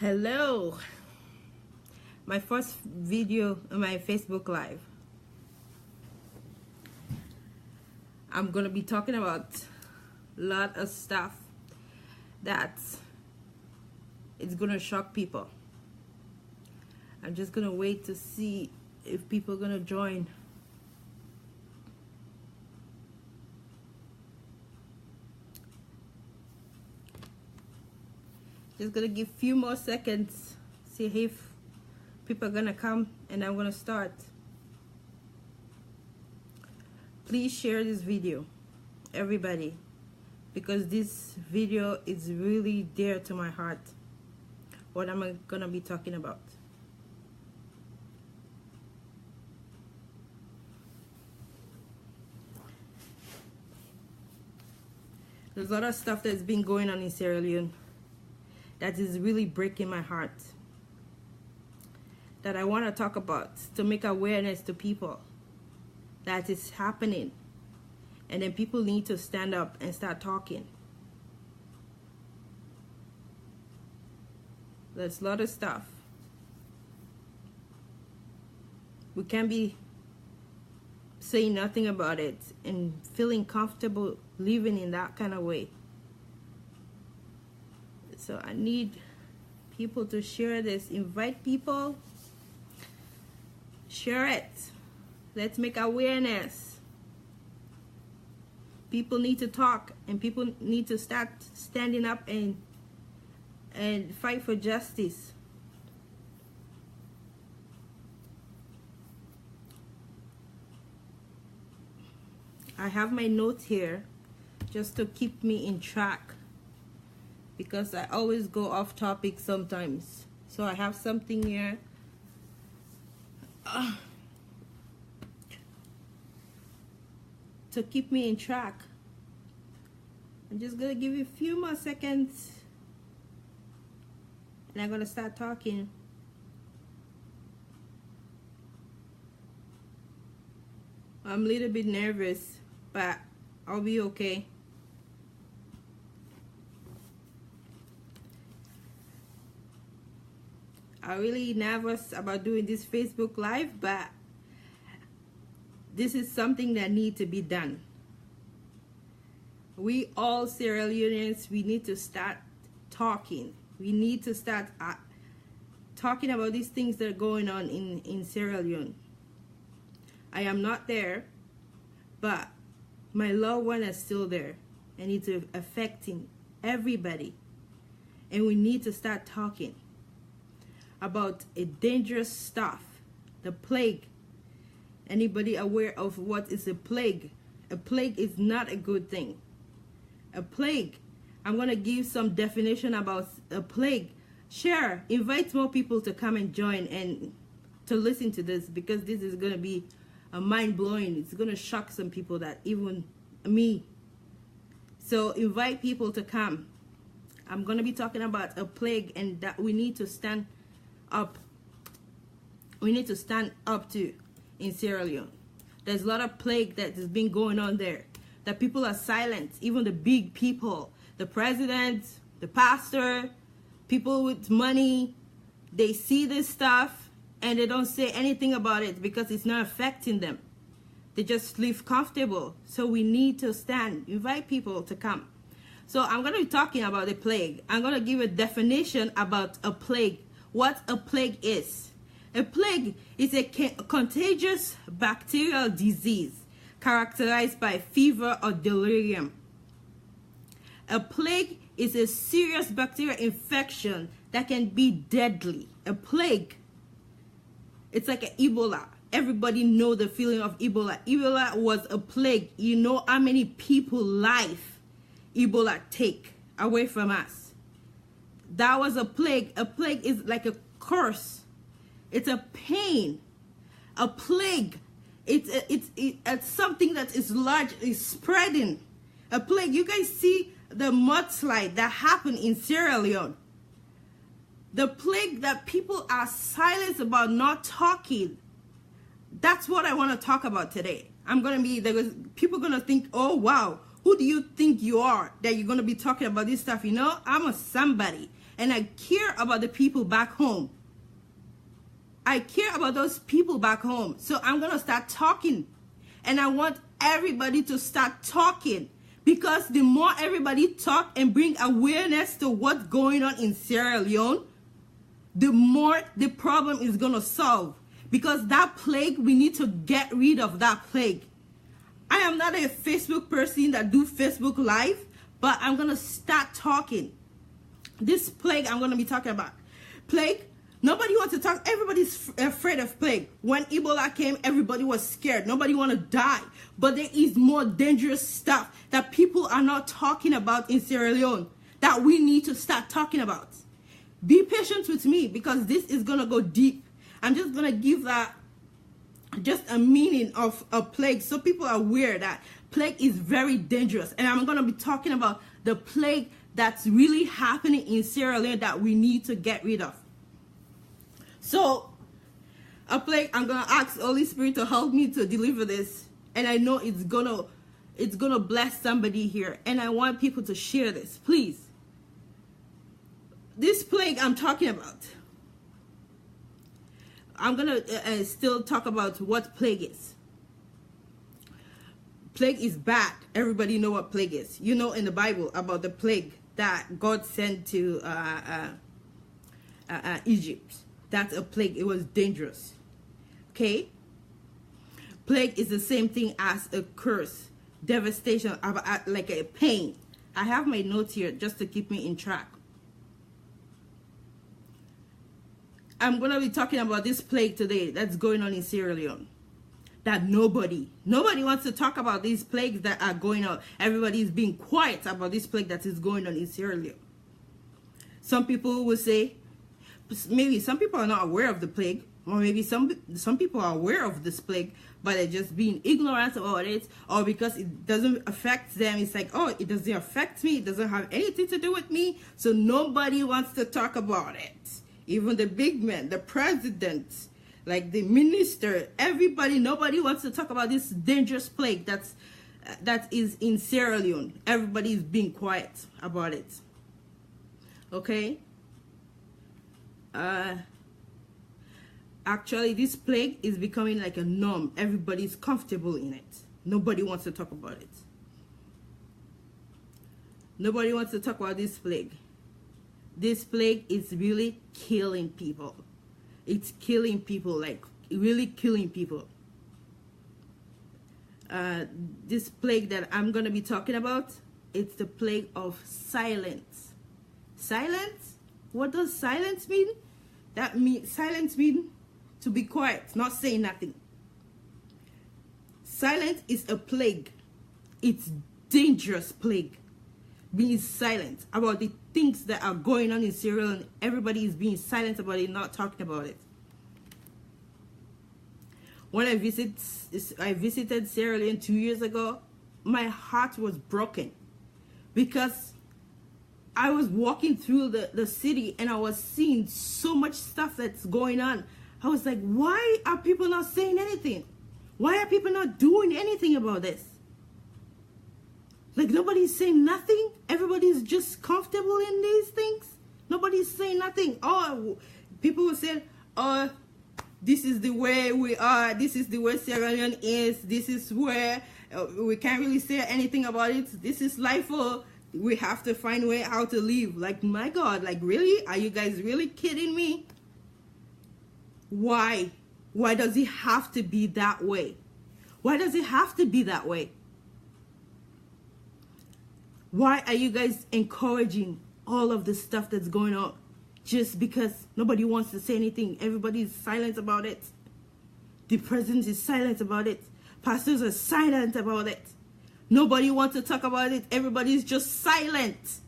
Hello, my first video on my Facebook Live. I'm gonna be talking about a lot of stuff that it's gonna shock people. I'm just gonna wait to see if people are gonna join. Just gonna give a few more seconds, see if people are gonna come, and I'm gonna start. Please share this video, everybody, because this video is really dear to my heart, what I'm gonna be talking about. There's a lot of stuff that's been going on in Sierra Leone that is really breaking my heart, that I want to talk about, to make awareness to people that it's happening, and then people need to stand up and start talking. There's a lot of stuff. We can't be saying nothing about it and feeling comfortable living in that kind of way. So I need people to share this. Invite people. Share it. Let's make awareness. People need to talk, and people need to start standing up and fight for justice. I have my notes here just to keep me in track, because I always go off topic sometimes. So I have something here to keep me in track. I'm just gonna give you a few more seconds, and I'm gonna start talking. I'm a little bit nervous, but I'll be okay. I'm really nervous about doing this Facebook Live, but this is something that needs to be done. We all Sierra Leoneans, we need to start talking. We need to start talking about these things that are going on in Sierra Leone. I am not there, but my loved one is still there, and it's affecting everybody. And we need to start talking about a dangerous stuff, the plague. Anybody aware of what is a plague? A plague is not a good thing. A plague, I'm gonna give some definition about a plague. Share, invite more people to come and join and to listen to this, because this is gonna be a mind-blowing. It's gonna shock some people, that even me. So invite people to come. I'm gonna be talking about a plague, and that we need to stand up. We need to stand up to in Sierra Leone. There's a lot of plague that has been going on there, that people are silent. Even the big people, the president, the pastor, people with money, they see this stuff and they don't say anything about it because it's not affecting them. They just live comfortable. So we need to stand, invite people to come. So I'm going to be talking about the plague. I'm going to give a definition about a plague. What a plague is. A plague is a contagious bacterial disease characterized by fever or delirium. A plague is a serious bacterial infection that can be deadly. A plague, it's like an Ebola. Everybody know the feeling of Ebola. Ebola was a plague. You know how many people's life Ebola take away from us. That was a plague. A plague is like a curse. It's a pain. A plague, it's something that is large, is spreading. A plague, you guys see the mudslide that happened in Sierra Leone. The plague that people are silent about, not talking. That's what I want to talk about today. People are gonna think, oh wow, who do you think you are that you're gonna be talking about this stuff? You know, I'm a somebody. and I care about the people back home. I care about those people back home. So I'm going to start talking. And I want everybody to start talking. Because the more everybody talk and bring awareness to what's going on in Sierra Leone, the more the problem is going to solve. Because that plague, we need to get rid of that plague. I am not a Facebook person that do Facebook Live, but I'm going to start talking. This plague I'm going to be talking about. Plague, nobody wants to talk. Everybody's afraid of plague. When Ebola came, everybody was scared. Nobody want to die. But there is more dangerous stuff that people are not talking about in Sierra Leone that we need to start talking about. Be patient with me because this is going to go deep. I'm just going to give that just a meaning of a plague so people are aware that plague is very dangerous. And I'm going to be talking about the plague that's really happening in Sierra Leone that we need to get rid of. So, a plague, I'm going to ask Holy Spirit to help me to deliver this. And I know it's gonna bless somebody here. And I want people to share this, please. This plague I'm talking about, I'm going to still talk about what plague is. Plague is bad. Everybody know what plague is. You know in the Bible about the plague that God sent to Egypt. That's a plague. It was dangerous. Okay? Plague is the same thing as a curse, devastation, like a pain. I have my notes here just to keep me in track. I'm going to be talking about this plague today that's going on in Sierra Leone. That nobody wants to talk about these plagues that are going on. Everybody is being quiet about this plague that is going on in Sierra Leone. Some people will say, maybe some people are not aware of the plague, or maybe some people are aware of this plague, but they're just being ignorant about it, or because it doesn't affect them. It's like, oh, it doesn't affect me. It doesn't have anything to do with me. So nobody wants to talk about it. Even the big men, the president, like the minister, everybody, nobody wants to talk about this dangerous plague that is in Sierra Leone. Everybody is being quiet about it. Okay? Actually, this plague is becoming like a norm. Everybody's comfortable in it. Nobody wants to talk about it. Nobody wants to talk about this plague. This plague is really killing people. It's killing people, like really killing people. This plague that I'm going to be talking about, it's the plague of silence. Silence? What does silence mean? Silence means to be quiet, not say nothing. Silence is a plague. It's dangerous plague. Being silent about the things that are going on in Sierra Leone. Everybody is being silent about it, not talking about it. When I visited Sierra Leone 2 years ago, my heart was broken because I was walking through the city and I was seeing so much stuff that's going on. I was like, why are people not saying anything? Why are people not doing anything about this? Like nobody's saying nothing. Everybody's just comfortable in these things. Nobody's saying nothing. Oh, people will say, oh, this is the way we are. This is the way Sierra Leone is. This is where we can't really say anything about it. This is life. We have to find a way how to live. Like, my God, like really? Are you guys really kidding me? Why? Why does it have to be that way? Why does it have to be that way? Why are you guys encouraging all of the stuff that's going on just because nobody wants to say anything? Everybody is silent about it. The president is silent about it. Pastors are silent about it. Nobody wants to talk about it. Everybody's just silent.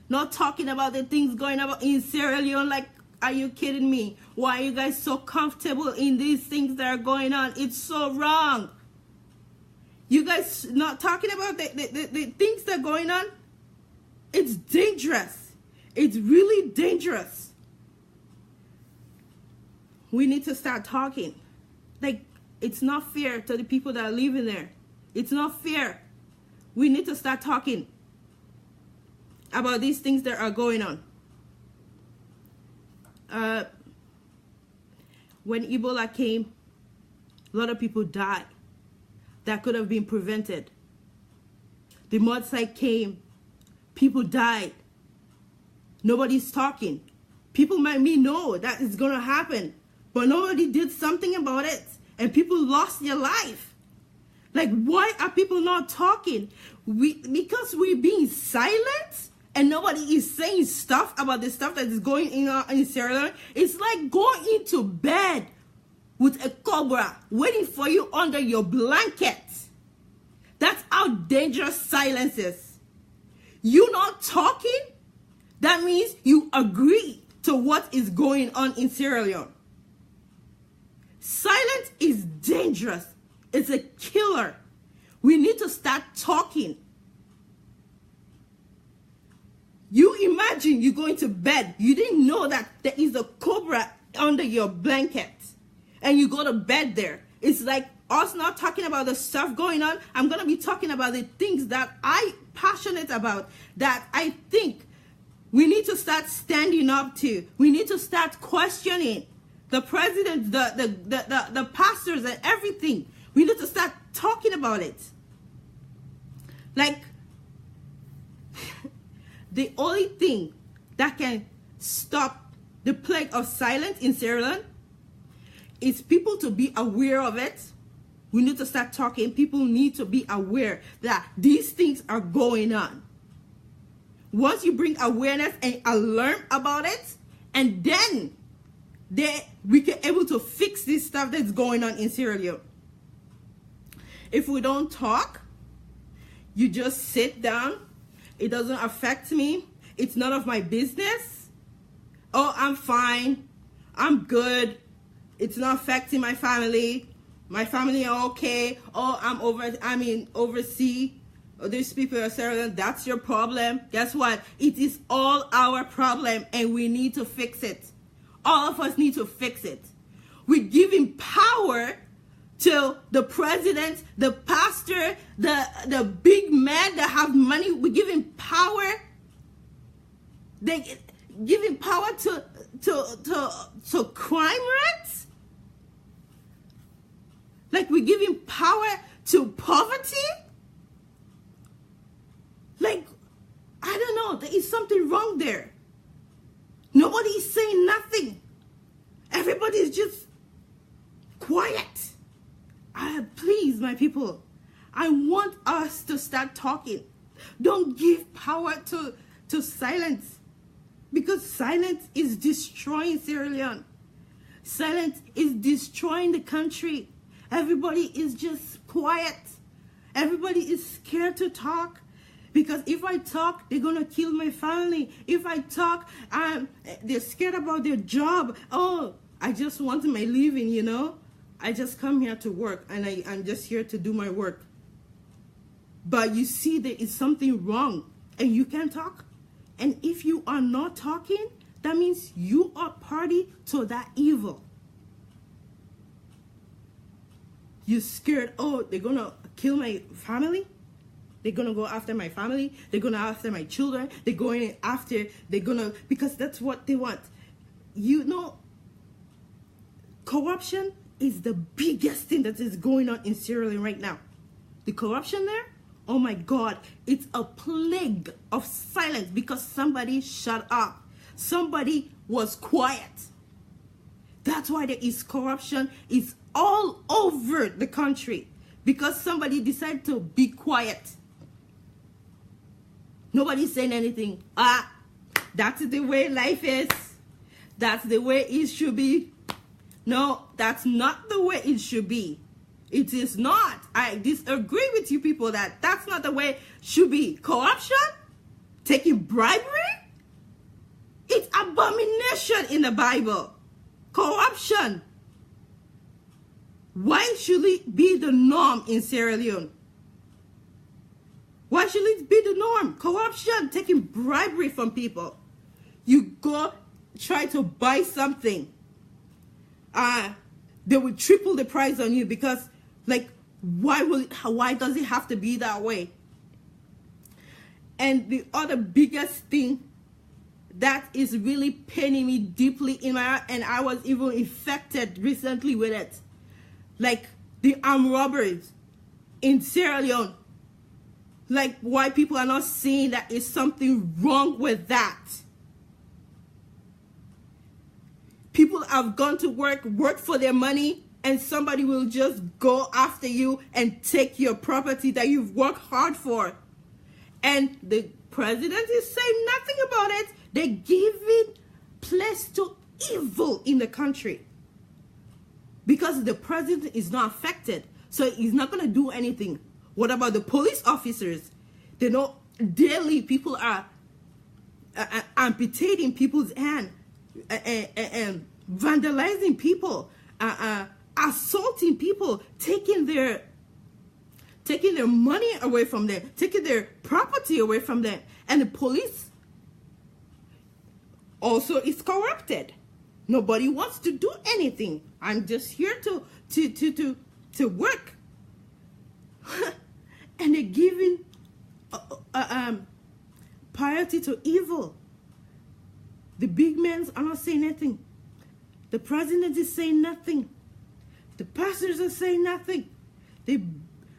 Not talking about the things going on in Sierra Leone. Like, are you kidding me? Why are you guys so comfortable in these things that are going on? It's so wrong. You guys not talking about the things that are going on? It's dangerous. It's really dangerous. We need to start talking. Like, it's not fair to the people that are living there. It's not fair. We need to start talking about these things that are going on. when Ebola came, a lot of people died. That could have been prevented. The mudslide came, people died. Nobody's talking. People might know that it's going to happen, but nobody did something about it, and people lost their life. Like, why are people not talking? Because we're being silent, and nobody is saying stuff about the stuff that is going on in Sierra Leone. It's like going into bed with a cobra waiting for you under your blanket. That's how dangerous silence is. You not talking, that means you agree to what is going on in Sierra Leone. Silence is dangerous. It's a killer. We need to start talking. You imagine you going to bed. You didn't know that there is a cobra under your blanket. And you go to bed there. It's like us not talking about the stuff going on. I'm going to be talking about the things that I'm passionate about, that I think we need to start standing up to. We need to start questioning the president, the pastors and everything. We need to start talking about it. Like, the only thing that can stop the plague of silence in Sierra Leone is people to be aware of it. We need to start talking. People need to be aware that these things are going on. Once you bring awareness and alarm about it, and then we can able to fix this stuff that's going on in Sierra Leone. If we don't talk, you just sit down. It doesn't affect me. It's none of my business. Oh, I'm fine. I'm good. It's not affecting my family. My family are okay. Oh, I'm in overseas. Oh, these people are Sierra Leone. That's your problem. Guess what? It is all our problem, and we need to fix it. All of us need to fix it. We're giving power to the president, the pastor, the big men that have money. We're giving power. They're giving power to crime rates. Like, we're giving power to poverty. Like, I don't know. There is something wrong there. Nobody is saying nothing. Everybody is just quiet. Please, my people, I want us to start talking. Don't give power to silence, because silence is destroying Sierra Leone. Silence is destroying the country. Everybody is just quiet. Everybody is scared to talk, because if I talk, they're going to kill my family. If I talk, they're scared about their job. Oh, I just want my living, you know. I just come here to work, and I'm just here to do my work. But you see, there is something wrong, and you can't talk. And if you are not talking, that means you are party to that evil. You're scared. Oh, they're going to kill my family. They're going to go after my family. They're going to after my children. Because that's what they want. You know, corruption is the biggest thing that is going on in Sierra Leone right now. The corruption there, oh my God, it's a plague of silence, because somebody shut up. Somebody was quiet. That's why there is corruption. It's all over the country, because somebody decided to be quiet. Nobody's saying anything. That's the way life is. That's the way it should be. No, that's not the way it should be. It is not. I disagree with you people that that's not the way it should be. Corruption? Taking bribery? It's abomination in the Bible. Corruption. Why should it be the norm in Sierra Leone? Why should it be the norm? Corruption, taking bribery from people. You go try to buy something. They will triple the price on you, because, like, why does it have to be that way? And the other biggest thing that is really paining me deeply in my heart, and I was even affected recently with it. Like the armed robbers in Sierra Leone. Like, why people are not saying that is something wrong with that. People have gone to work for their money, and somebody will just go after you and take your property that you've worked hard for. And the president is saying nothing about it. They're giving place to evil in the country. Because the president is not affected, so he's not going to do anything. What about the police officers? They know daily people are amputating people's hand, vandalizing people, assaulting people, taking their money away from them, taking their property away from them. And the police also is corrupted. Nobody wants to do anything. I'm just here to work. And they're giving priority to evil. The big men are not saying anything. The president is saying nothing. The pastors are saying nothing. The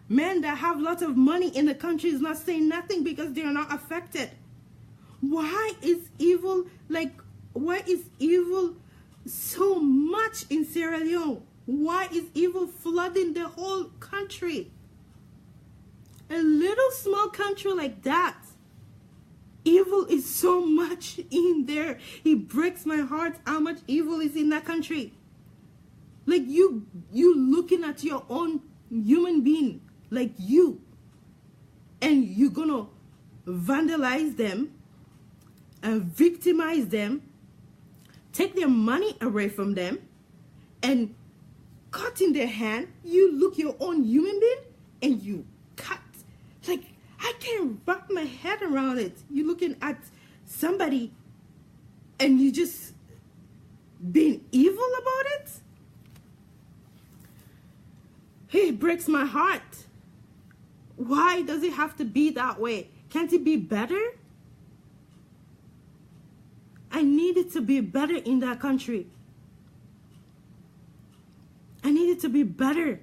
men that have lots of money in the country is not saying nothing because they are not affected. Why is evil so much in Sierra Leone? Why is evil flooding the whole country? A little small country like that, evil is so much in there. It breaks my heart how much evil is in that country. Like you looking at your own human being, like you, and you're gonna vandalize them and victimize them, take their money away from them, and cut in their hand. You look your own human being and you cut. Like, I can't wrap my head around it. You're looking at somebody and you just being evil about it. It breaks my heart. Why does it have to be that way? Can't it be better? I need it to be better in that country. I need it to be better.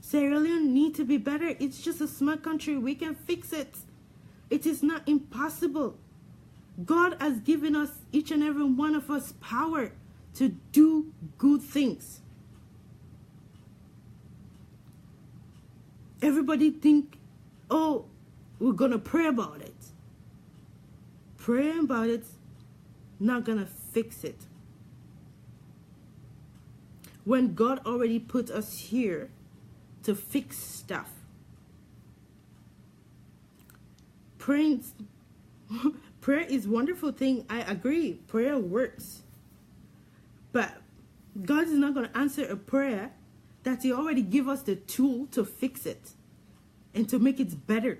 Sierra Leone need to be better. It's just a smart country. We can fix it. It is not impossible. God has given us, each and every one of us, power to do good things. Everybody think, oh, we're going to pray about it. Praying about it, not going to fix it. When God already put us here to fix stuff. Prayer is a wonderful thing. I agree. Prayer works. But God is not going to answer a prayer that He already give us the tool to fix it and to make it better.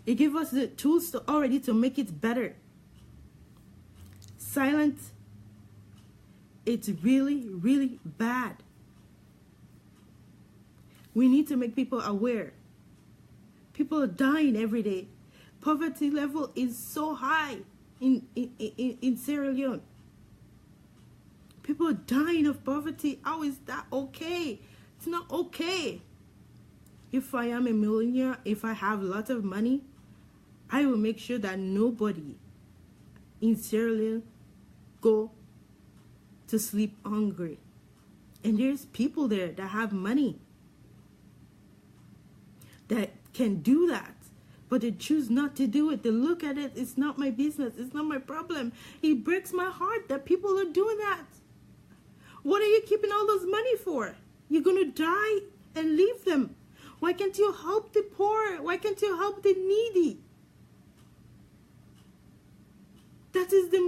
He gave us the tools to make it better. Silent. It's really, really bad. We need to make people aware. People are dying every day. Poverty level is so high in Sierra Leone. People are dying of poverty. How is that okay? It's not okay. If I am a millionaire, if I have a lot of money, I will make sure that nobody in Sierra Leone go to sleep hungry. And there's people there that have money that can do that, but they choose not to do it. They look at it, it's not my business, it's not my problem. It breaks my heart that people are doing that. What are you keeping all those money for? You're going to die and leave them. Why can't you help the poor? Why can't you help the needy? That is the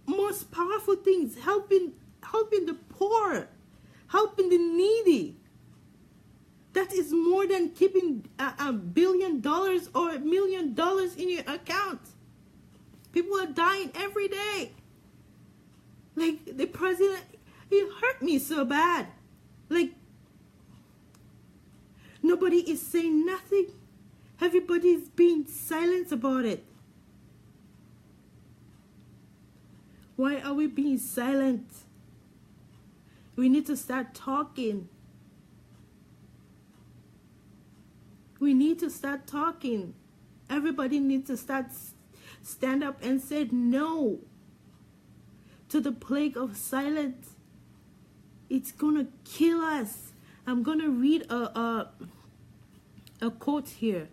most powerful things, helping the poor, helping the needy. That is more than keeping $1 billion or $1 million in your account. People are dying every day. Like the president, it hurt me so bad. Like nobody is saying nothing. Everybody's being silent about it. Why are we being silent? We need to start talking. We need to start talking. Everybody needs to stand up and say no to the plague of silence. It's gonna kill us. I'm gonna read a quote here.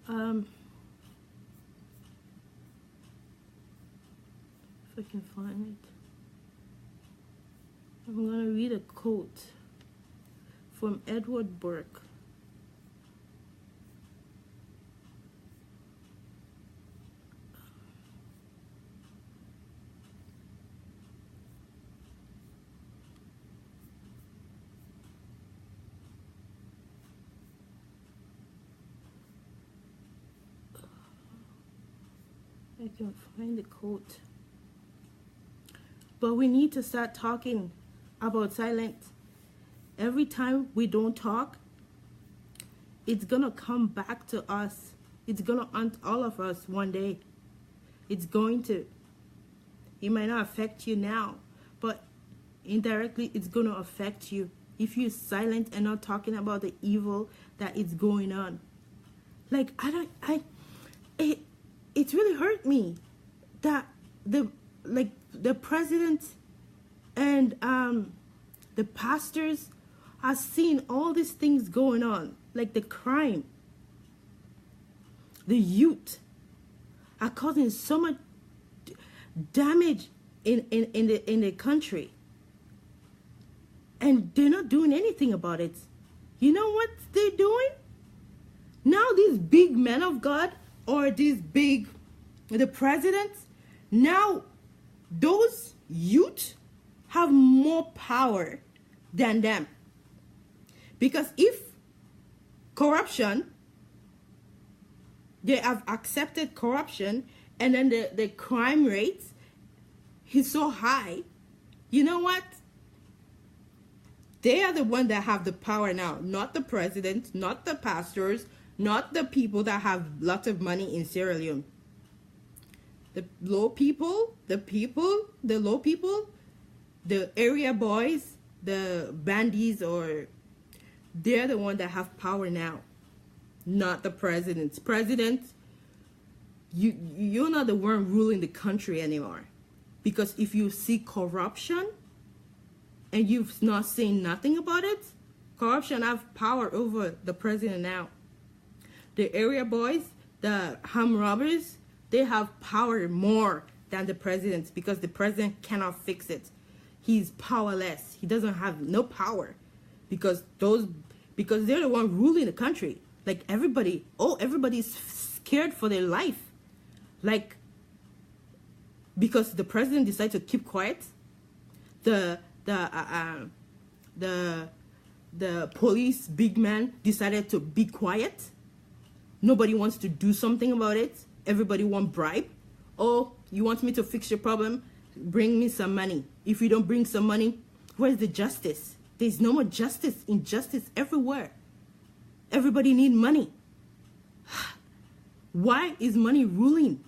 If I can find it. I'm gonna read a quote from Edward Burke. I can find the quote. But we need to start talking about silence. Every time we don't talk, it's gonna come back to us. It's gonna haunt all of us one day. It's going to. It might not affect you now, but indirectly it's gonna affect you if you're silent and not talking about the evil that is going on. Like it really hurt me that the president and the pastors are seeing all these things going on, like the crime. The youth are causing so much damage in the country, and they're not doing anything about it. You know what they're doing? Now these big men of God, or the presidents, now those youth have more power than them. Because if corruption, they have accepted corruption, and then the crime rate is so high, you know what? They are the ones that have the power now, not the president, not the pastors, not the people that have lots of money in Sierra Leone. The low people, the area boys, the bandies, they're the ones that have power now, not the presidents. Presidents, you're not the one ruling the country anymore. Because if you see corruption and you've not seen nothing about it, corruption have power over the president now. The area boys, the armed robbers, they have power more than the president, because the president cannot fix it. He's powerless. He doesn't have no power because they're the one ruling the country. Like everybody's scared for their life. Like, because the president decided to keep quiet, the police big man decided to be quiet. Nobody wants to do something about it. Everybody wants bribe. Oh, you want me to fix your problem? Bring me some money. If you don't bring some money, where's the justice? There's no more justice. Injustice everywhere. Everybody needs money. Why is money ruling?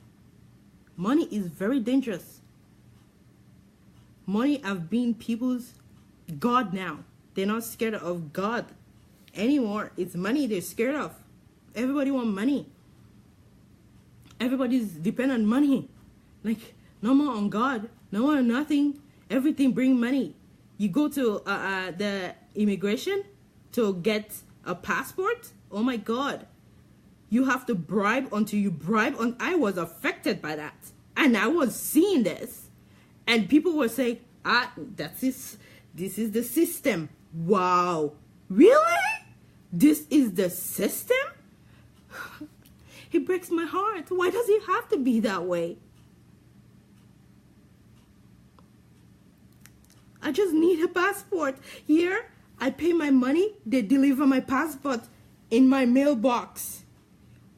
Money is very dangerous. Money have been people's God now. They're not scared of God anymore. It's money they're scared of. Everybody want money. Everybody's dependent on money. Like, no more on God. No more on nothing. Everything bring money. You go to the immigration to get a passport. Oh my God. You have to bribe until you bribe. I was affected by that. And I was seeing this. And people were saying, this is the system. Wow. Really? This is the system? It breaks my heart. Why does it have to be that way? I just need a passport. Here, I pay my money. They deliver my passport in my mailbox.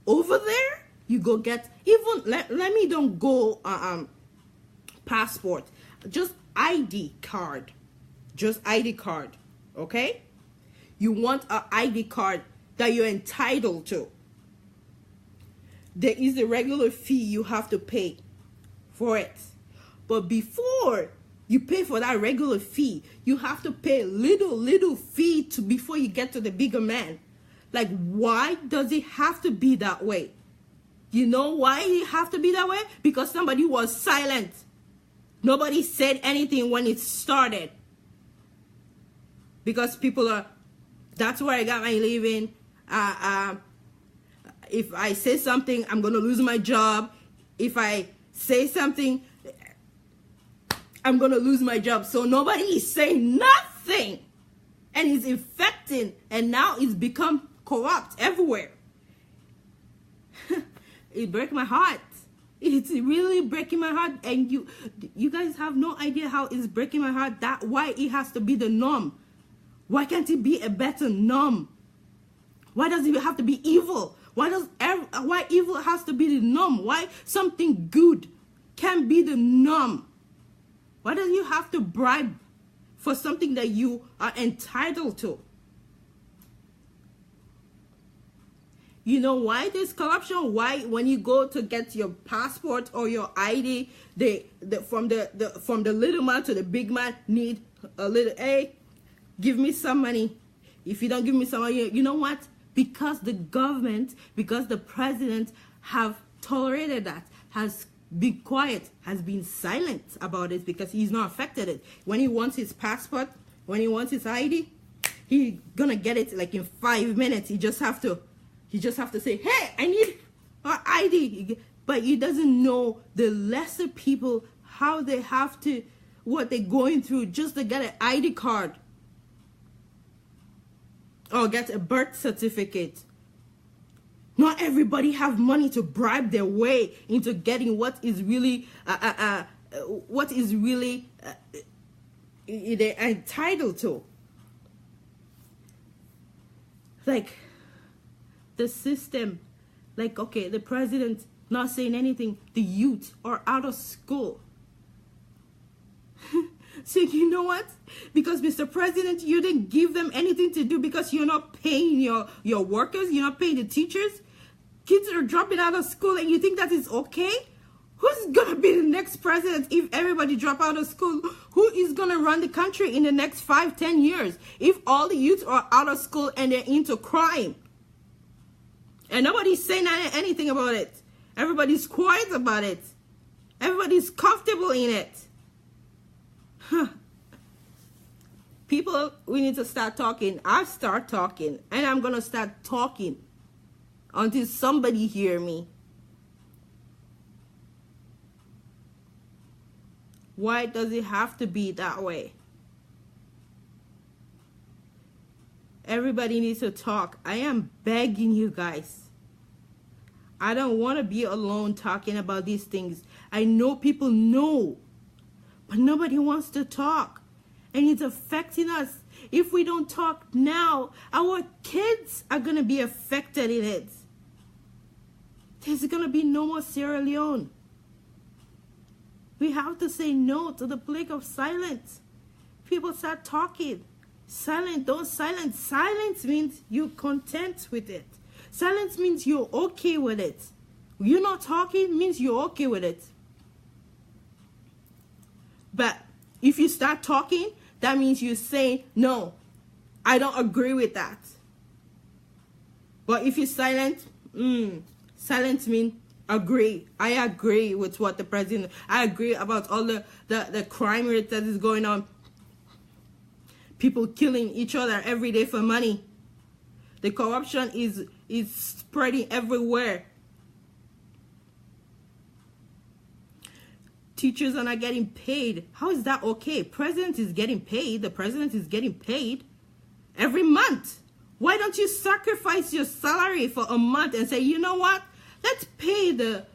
Over there, you go get, even, let me don't go passport. Just ID card. Just ID card. Okay? You want an ID card that you're entitled to. There is a regular fee you have to pay for it. But before you pay for that regular fee, you have to pay a little fee before you get to the bigger man. Like, why does it have to be that way? You know why it have to be that way? Because somebody was silent. Nobody said anything when it started. Because people are, that's where I got my living. If I say something, I'm going to lose my job. If I say something, I'm going to lose my job. So nobody is saying nothing. And it's infecting. And now it's become corrupt everywhere. It breaks my heart. It's really breaking my heart. And you guys have no idea how it's breaking my heart. Why it has to be the norm. Why can't it be a better norm? Why does it have to be evil? Why evil has to be the norm? Why something good can't be the norm? Why do you have to bribe for something that you are entitled to? You know why there's corruption? Why when you go to get your passport or your ID, from the little man to the big man need a little, hey, give me some money. If you don't give me some money, you know what? Because the government, because the president have tolerated that, has been quiet, has been silent about it because he's not affected it. When he wants his passport, when he wants his ID, he's gonna get it like in 5 minutes. He just have to say, hey, I need an ID. But he doesn't know the lesser people, how they have to, what they're going through just to get an ID card. Or get a birth certificate. Not everybody have money to bribe their way into getting what is really they're entitled to. Like the system, like, okay, the president not saying anything, the youth are out of school. So you know what? Because Mr. President, you didn't give them anything to do because you're not paying your workers, you're not paying the teachers. Kids are dropping out of school and you think that is okay? Who's going to be the next president if everybody drop out of school? Who is going to run the country in the next 5-10 years if all the youth are out of school and they're into crime? And nobody's saying anything about it. Everybody's quiet about it. Everybody's comfortable in it. People, we need to start talking. I'll start talking. And I'm going to start talking until somebody hear me. Why does it have to be that way? Everybody needs to talk. I am begging you guys. I don't want to be alone talking about these things. I know people know, but nobody wants to talk. And it's affecting us. If we don't talk now, our kids are going to be affected in it. There's going to be no more Sierra Leone. We have to say no to the plague of silence. People start talking. Silent, don't silence. Silence means you're content with it. Silence means you're okay with it. You're not talking means you're okay with it. But if you start talking, that means you're saying, no, I don't agree with that. But if you're silent, silence means agree. I agree with what the president, I agree about all the crime rate that is going on. People killing each other every day for money. The corruption is spreading everywhere. Teachers are not getting paid. How is that okay? President is getting paid. The president is getting paid every month. Why don't you sacrifice your salary for a month and say, you know what? Let's pay the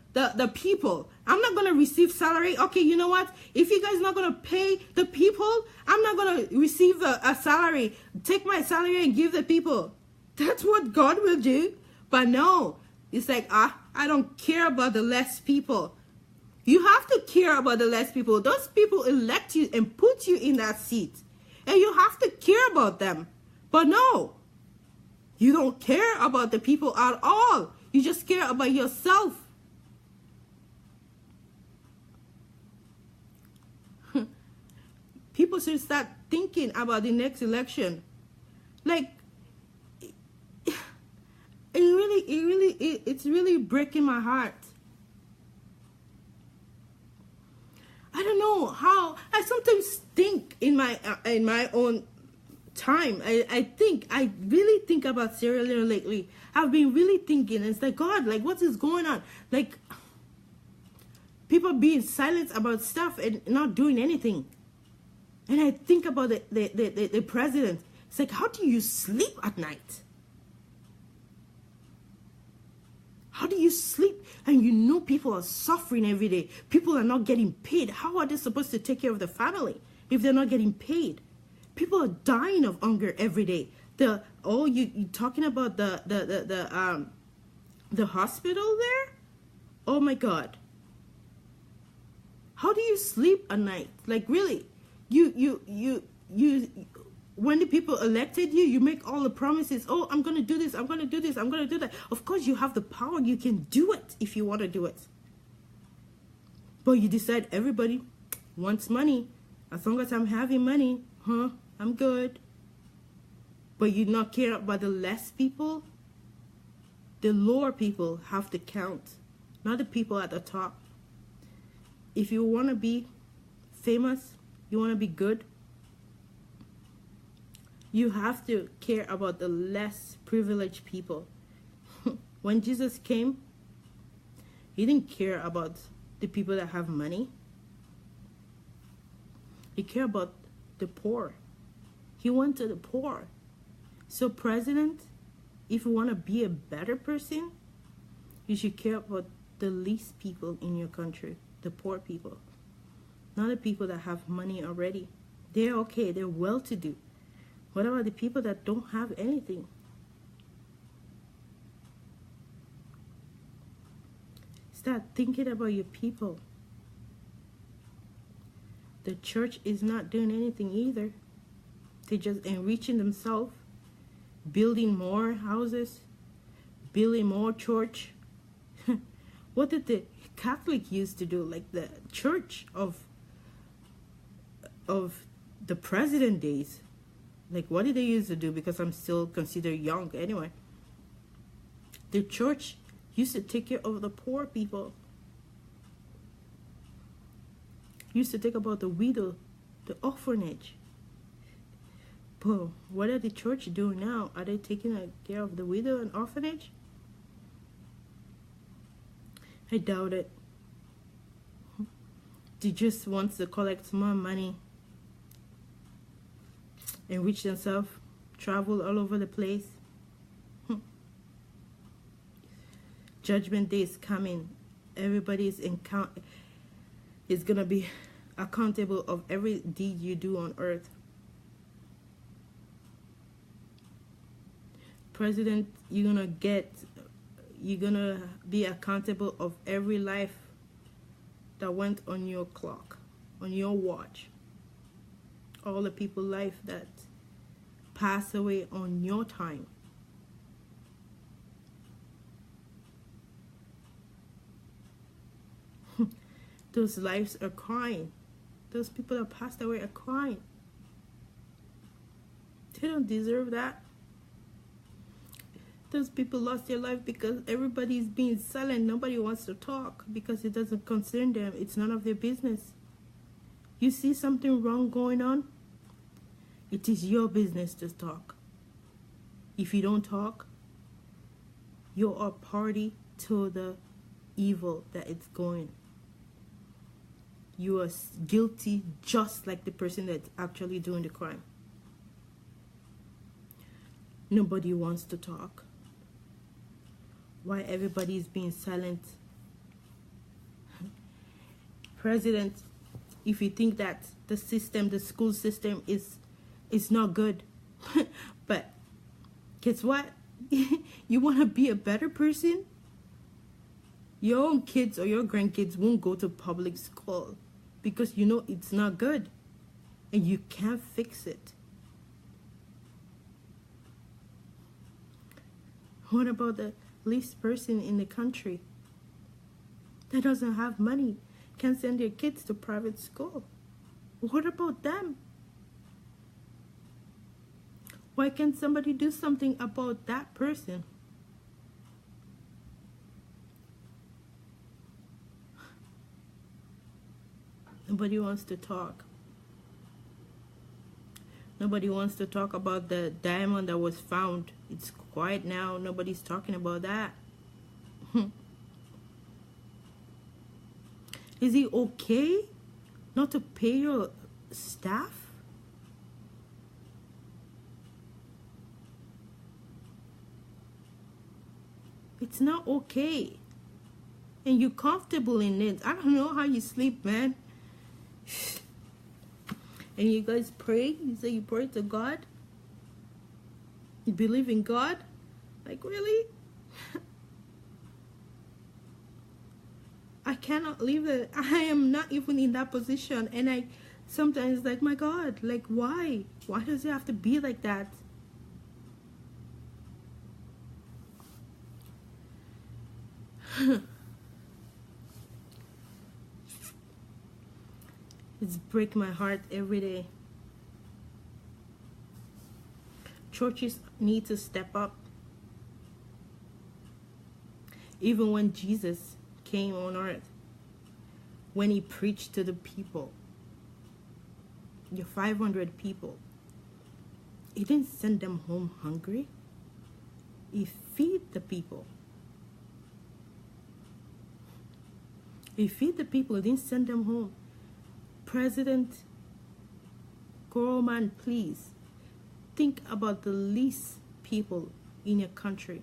people. I'm not going to receive salary. Okay, you know what? If you guys are not going to pay the people, I'm not going to receive a salary. Take my salary and give the people. That's what God will do. But no, it's like, I don't care about the less people. You have to care about the less people. Those people elect you and put you in that seat. And you have to care about them. But no, you don't care about the people at all. You just care about yourself. People should start thinking about the next election. Like, it's really breaking my heart. I don't know how. I sometimes think in my own time. I really think about Sierra Leone lately. I've been really thinking. It's like, God, like, what is going on? Like, people being silent about stuff and not doing anything. And I think about the president. It's like, how do you sleep at night? How do you sleep? And you know people are suffering every day. People are not getting paid. How are they supposed to take care of the family if they're not getting paid? People are dying of hunger every day. You talking about the hospital there? Oh my God. How do you sleep at night? Like, really? You when the people elected you, you make all the promises. Oh, I'm going to do this. I'm going to do this. I'm going to do that. Of course, you have the power. You can do it if you want to do it. But you decide everybody wants money. As long as I'm having money, I'm good. But you not care about the less people. The lower people have to count, not the people at the top. If you want to be famous, you want to be good, you have to care about the less privileged people. When Jesus came, he didn't care about the people that have money. He cared about the poor. He went to the poor. So, president, if you want to be a better person, you should care about the least people in your country, the poor people. Not the people that have money already. They're okay. They're well-to-do. What about the people that don't have anything? Start thinking about your people. The church is not doing anything either. They're just enriching themselves, building more houses, building more church. What did the Catholic used to do? Like the church of the president days. Like, what did they used to do? Because I'm still considered young anyway. The church used to take care of the poor people. Used to think about the widow, the orphanage. But what are the church doing now? Are they taking care of the widow and orphanage? I doubt it. They just want to collect more money, enrich themselves, travel all over the place. Judgment day is coming. Everybody is gonna be accountable of every deed you do on earth. President, you're gonna be accountable of every life that went on your clock, on your watch. All the people life that passed away on your time. Those lives are crying. Those people that passed away are crying. They don't deserve that. Those people lost their life because everybody's being silent. Nobody wants to talk because it doesn't concern them. It's none of their business. You see something wrong going on? It is your business to talk. If you don't talk, you are party to the evil that it's going. You are guilty just like the person that's actually doing the crime. Nobody wants to talk. Why everybody is being silent? President, if you think that the system, the school system is not good, but guess what? You want to be a better person? Your own kids or your grandkids won't go to public school because you know it's not good and you can't fix it. What about the least person in the country that doesn't have money, can send their kids to private school? What about them? Why can't somebody do something about that person? Nobody wants to talk. Nobody wants to talk about the diamond that was found. It's quiet now. Nobody's talking about that. Is it okay not to pay your staff? It's not okay. And you're comfortable in it. I don't know how you sleep, man. And you guys pray. You say you pray to God. You believe in God. Like, really? I cannot leave it. I am not even in that position. And I sometimes like, my God, like, why? Why does it have to be like that? It's break my heart every day. Churches need to step up. Even when Jesus came on earth, when he preached to the people, the 500 people, he didn't send them home hungry. He feed the people. He feed the people. He didn't send them home. President Gorman, please think about the least people in your country.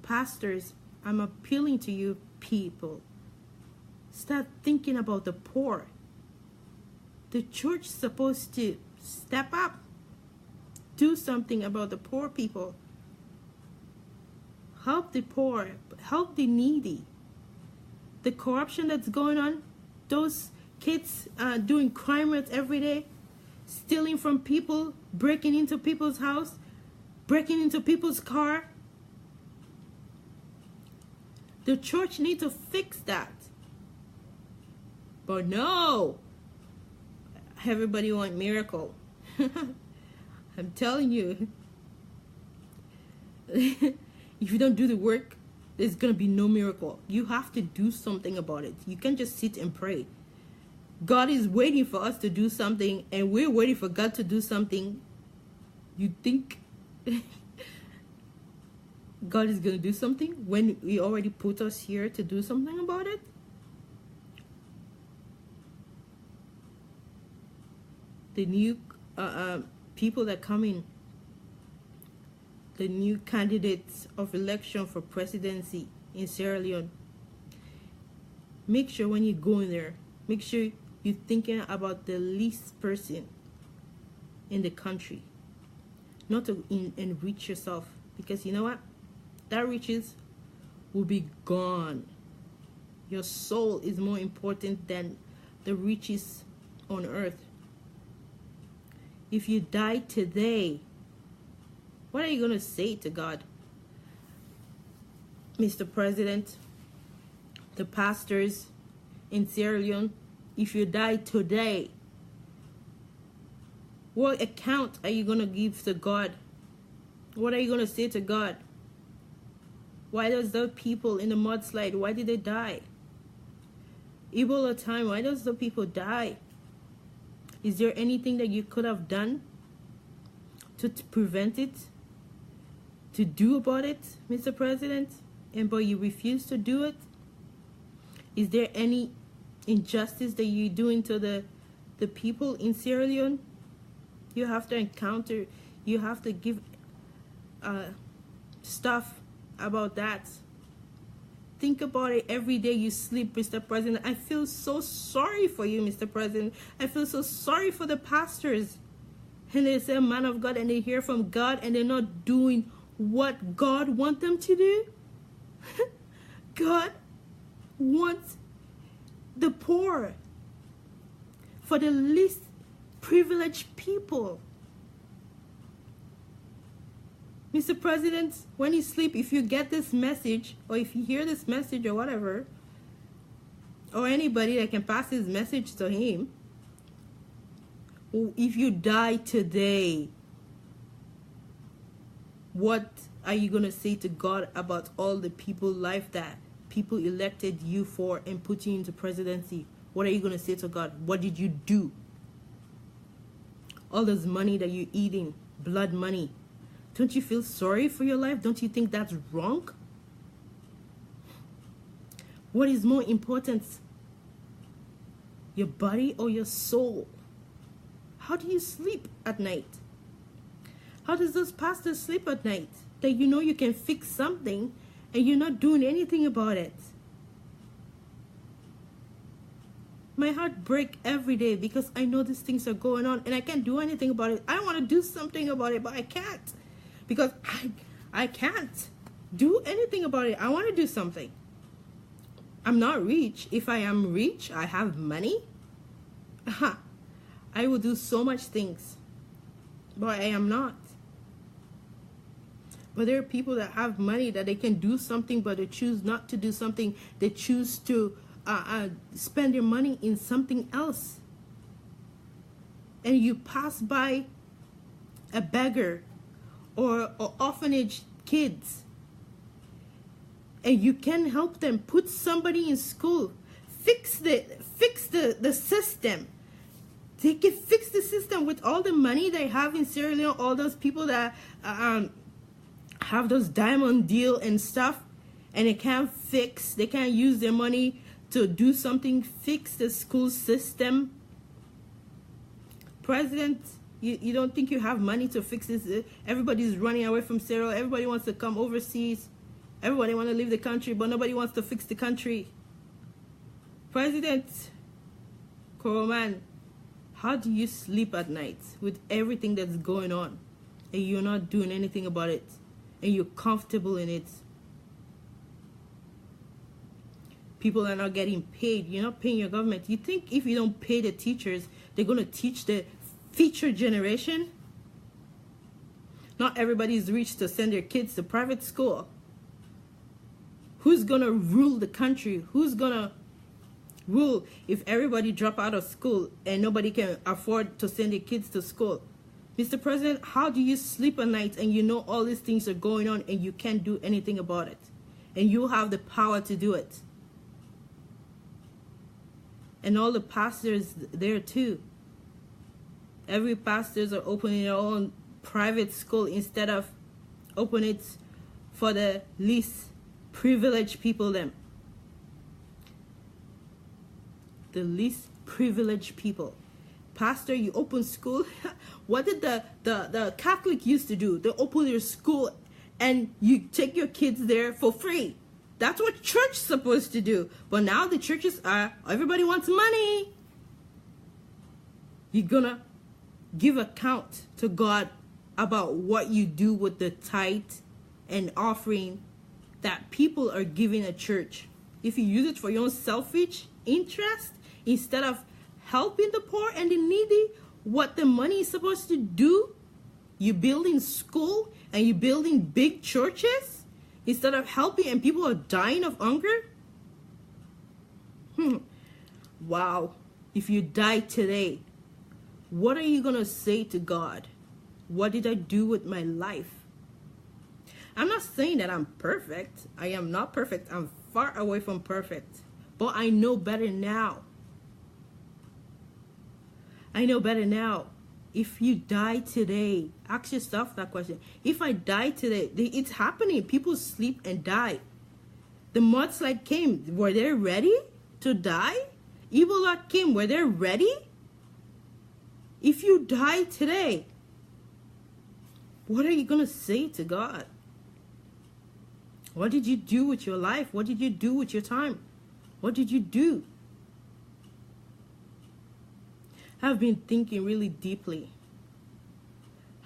Pastors, I'm appealing to you people. Start thinking about the poor. The church is supposed to step up. Do something about the poor people. Help the poor. Help the needy. The corruption that's going on, those kids doing crime rates every day, stealing from people, breaking into people's house, breaking into people's car. The church needs to fix that. But no, everybody want miracle. I'm telling you, if you don't do the work, there's going to be no miracle. You have to do something about it. You can't just sit and pray. God is waiting for us to do something, and we're waiting for God to do something. You think God is going to do something when He already put us here to do something about it? The new people that come in, the new candidates of election for presidency in Sierra Leone, make sure when you go in there, make sure you're thinking about the least person in the country, not to enrich yourself, because you know what, that riches will be gone. Your soul is more important than the riches on earth. If you die today, what are you going to say to God? Mr. President, the pastors in Sierra Leone, if you die today, what account are you going to give to God? What are you going to say to God? Why does the people in the mudslide, why did they die? Ebola time, why does the people die? Is there anything that you could have done to prevent it? To do about it, Mr. President? And but you refuse to do it? Is there any injustice that you're doing to the people in Sierra Leone? You have to encounter, you have to give stuff about that. Think about it every day you sleep, Mr. President. I feel so sorry for you, Mr. President. I feel so sorry for the pastors. And they say, man of God, and they hear from God, and they're not doing what God wants them to do. God wants the poor, for the least privileged people. Mr. President, when you sleep, if you get this message, or if you hear this message or whatever, or anybody that can pass this message to him, if you die today, what are you going to say to God about all the people life that people elected you for and put you into presidency? What are you going to say to God? What did you do? All this money that you're eating, blood money. Don't you feel sorry for your life? Don't you think that's wrong? What is more important? Your body or your soul? How do you sleep at night? How does those pastors sleep at night? That you know you can fix something and you're not doing anything about it. My heart breaks every day because I know these things are going on and I can't do anything about it. I want to do something about it, but I can't. Because I can't do anything about it. I want to do something. I'm not rich. If I am rich, I have money. I will do so much things. But I am not. But there are people that have money that they can do something, but they choose not to do something. They choose to spend their money in something else. And you pass by a beggar or orphanage kids, and you can help them, put somebody in school, fix the system. They can fix the system with all the money they have in Sierra Leone, all those people that have those diamond deal and stuff, and they can't use their money to do something, fix the school system. President, you don't think you have money to fix this? Everybody's running away from Sierra Leone. Everybody wants to come overseas. Everybody wants to leave the country, but nobody wants to fix the country. President Koroman, how do you sleep at night with everything that's going on and you're not doing anything about it and you're comfortable in it? People are not getting paid. You're not paying your government. You think if you don't pay the teachers, they're going to teach the future generation? Not everybody is rich to send their kids to private school. Who's going to rule the country? Who's going to rule if everybody drop out of school and nobody can afford to send their kids to school? Mr. President, how do you sleep at night and you know all these things are going on and you can't do anything about it? And you have the power to do it. And all the pastors there too. Every pastors are opening their own private school instead of open it for the least privileged people them. The least privileged people. Pastor, you open school. What did the Catholic used to do? They open their school and you take your kids there for free. That's what church is supposed to do. But now the churches are, everybody wants money. You're gonna give account to God about what you do with the tithe and offering that people are giving a church. If you use it for your own selfish interest, instead of helping the poor and the needy, what the money is supposed to do, you're building school and you're building big churches instead of helping, and people are dying of hunger. Wow. If you die today, what are you going to say to God? What did I do with my life? I'm not saying that I'm perfect. I am not perfect. I'm far away from perfect. But I know better now. I know better now. If you die today, ask yourself that question. If I die today, it's happening. People sleep and die. The mudslide came. Were they ready to die? Ebola came. Were they ready? If you die today, what are you going to say to God? What did you do with your life? What did you do with your time? What did you do? I've been thinking really deeply.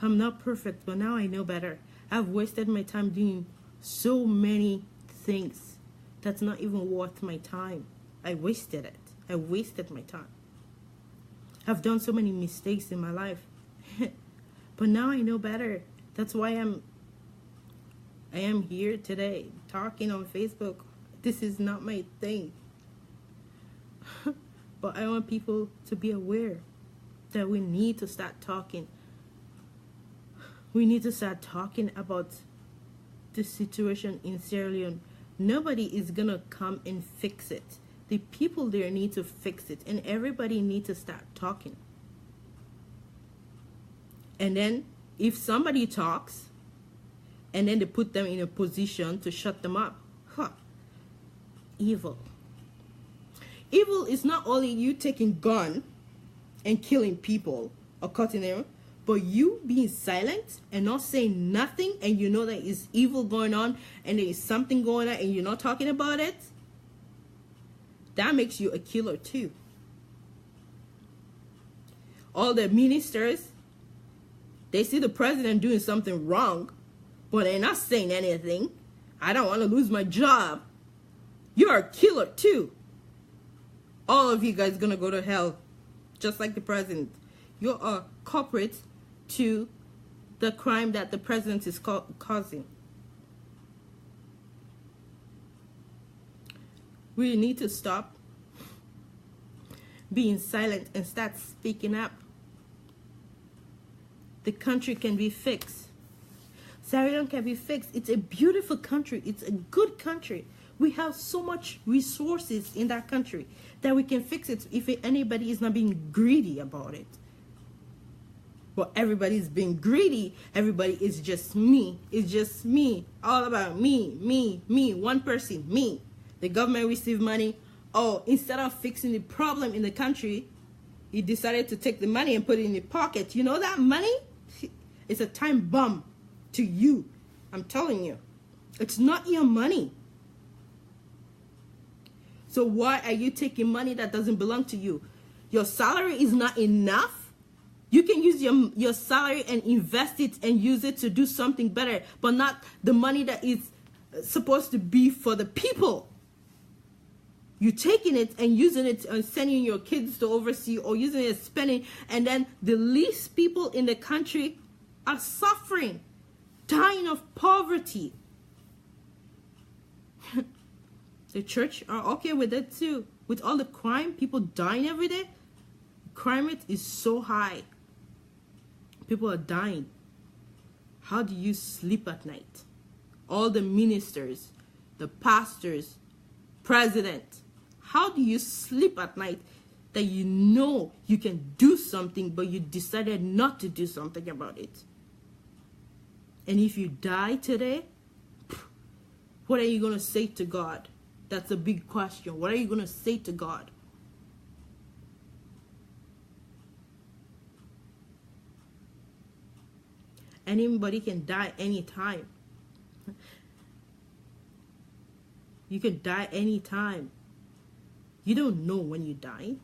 I'm not perfect, but now I know better. I've wasted my time doing so many things that's not even worth my time. I wasted it. I wasted my time. I've done so many mistakes in my life. But now I know better. That's why I'm I am here today talking on Facebook. This is not my thing. But I want people to be aware that we need to start talking. We need to start talking about the situation in Sierra Leone. Nobody is gonna come and fix it. The people there need to fix it, and everybody needs to start talking. And then if somebody talks and then they put them in a position to shut them up, evil. Evil is not only you taking gun and killing people or cutting them, but you being silent and not saying nothing, and you know that is evil going on and there is something going on and you're not talking about it. That makes you a killer too. All the ministers, they see the president doing something wrong, but they're not saying anything. I don't want to lose my job. You're a killer too. All of you guys gonna go to hell, just like the president. You're a culprit to the crime that the president is causing. We need to stop being silent and start speaking up. The country can be fixed. Sierra Leone can be fixed. It's a beautiful country. It's a good country. We have so much resources in that country that we can fix it if anybody is not being greedy about it. But everybody's being greedy. Everybody is just me. It's just me. All about me, me, me. One person, me. The government receive money. Oh, instead of fixing the problem in the country, he decided to take the money and put it in his pocket. You know that money? It's a time bomb to you. I'm telling you. It's not your money. So why are you taking money that doesn't belong to you? Your salary is not enough. You can use your salary and invest it and use it to do something better, but not the money that is supposed to be for the people. You're taking it and using it and sending your kids to overseas, or using it spending, and then the least people in the country are suffering, dying of poverty. The church are okay with it too. With all the crime, people dying every day, crime rate is so high. People are dying. How do you sleep at night? All the ministers, the pastors, president, how do you sleep at night that you know you can do something, but you decided not to do something about it? And if you die today, what are you going to say to God? That's a big question. What are you going to say to God? Anybody can die anytime. You can die anytime. You don't know when you die.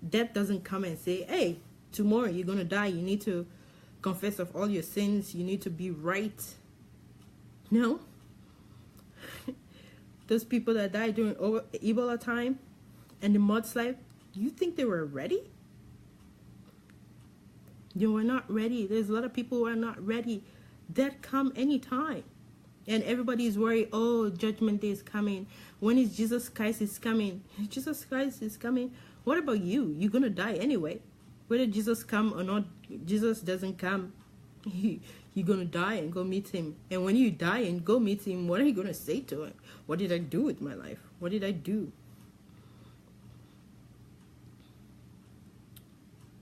Death doesn't come and say, hey, tomorrow you're going to die. You need to confess of all your sins. You need to be right. No. Those people that died during Ebola time and the mudslide, do you think they were ready? They were not ready. There's a lot of people who are not ready. Death come anytime. And everybody is worried, oh, judgment day is coming. When is Jesus Christ is coming? Jesus Christ is coming. What about you? You're going to die anyway. Whether Jesus come or not, Jesus doesn't come. You're going to die and go meet him. And when you die and go meet him, what are you going to say to him? What did I do with my life? What did I do?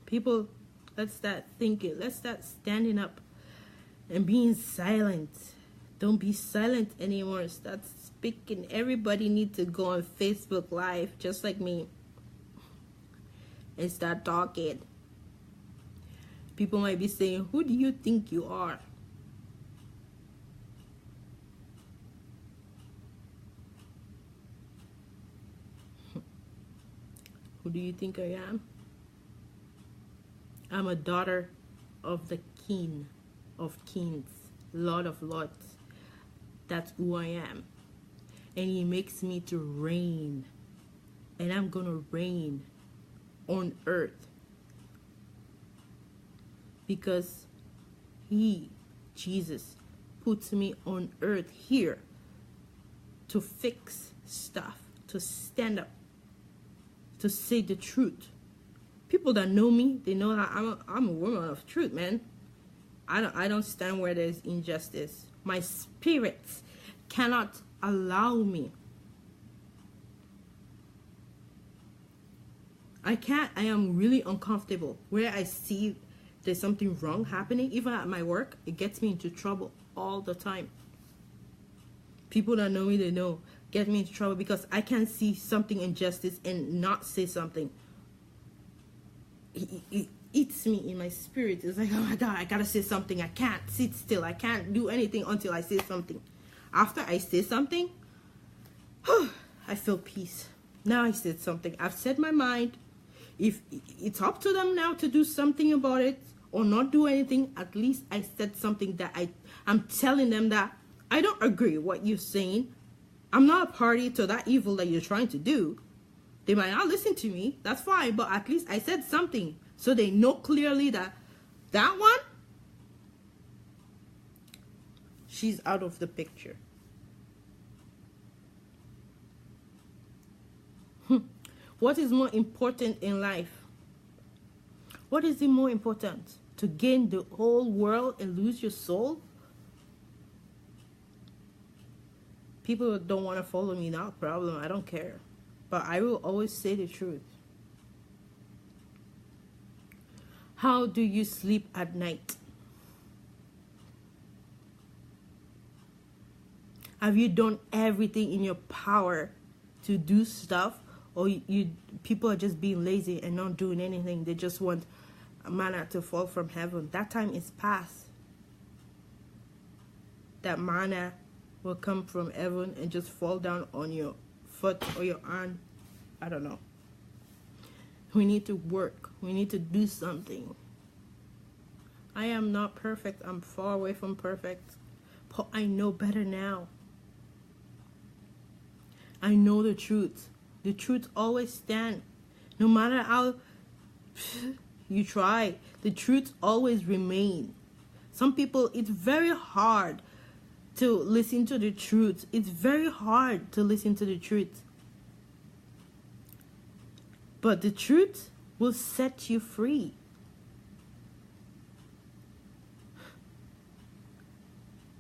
People, let's start thinking. Let's start standing up and being silent. Don't be silent anymore. Start speaking. Everybody needs to go on Facebook Live, just like me, and start talking. People might be saying, who do you think you are? Who do you think I am? I'm a daughter of the King of Kings, Lord of Lords. That's who I am. And he makes me to reign. And I'm going to reign on earth. Because Jesus, puts me on earth here to fix stuff, to stand up, to say the truth. People that know me, they know how I'm a woman of truth, man. I don't stand where there's injustice. My spirit cannot allow me. I can't. I am really uncomfortable where I see there's something wrong happening. Even at my work, it gets me into trouble all the time. People that know me, they know, get me into trouble because I can't see something injustice and not say something. It eats me in my spirit. It's like, oh my God, I gotta say something. I can't sit still. I can't do anything until I say something. After I say something, I feel peace. Now I said something. I've said my mind. If it's up to them now to do something about it or not do anything, at least I said something that I'm telling them that I don't agree with what you're saying. I'm not a party to that evil that you're trying to do. They might not listen to me. That's fine. But at least I said something. So they know clearly that that one, she's out of the picture. What is more important in life? What is it more important? To gain the whole world and lose your soul? People don't want to follow me, not a problem. I don't care. But I will always say the truth. How do you sleep at night? Have you done everything in your power to do stuff? Or people are just being lazy and not doing anything. They just want manna to fall from heaven. That time is past. That manna will come from heaven and just fall down on your foot or your arm. I don't know. We need to work. We need to do something. I am not perfect. I'm far away from perfect. But I know better now. I know the truth. The truth always stands. No matter how you try, the truth always remains. Some people, it's very hard to listen to the truth. It's very hard to listen to the truth. But the truth will set you free.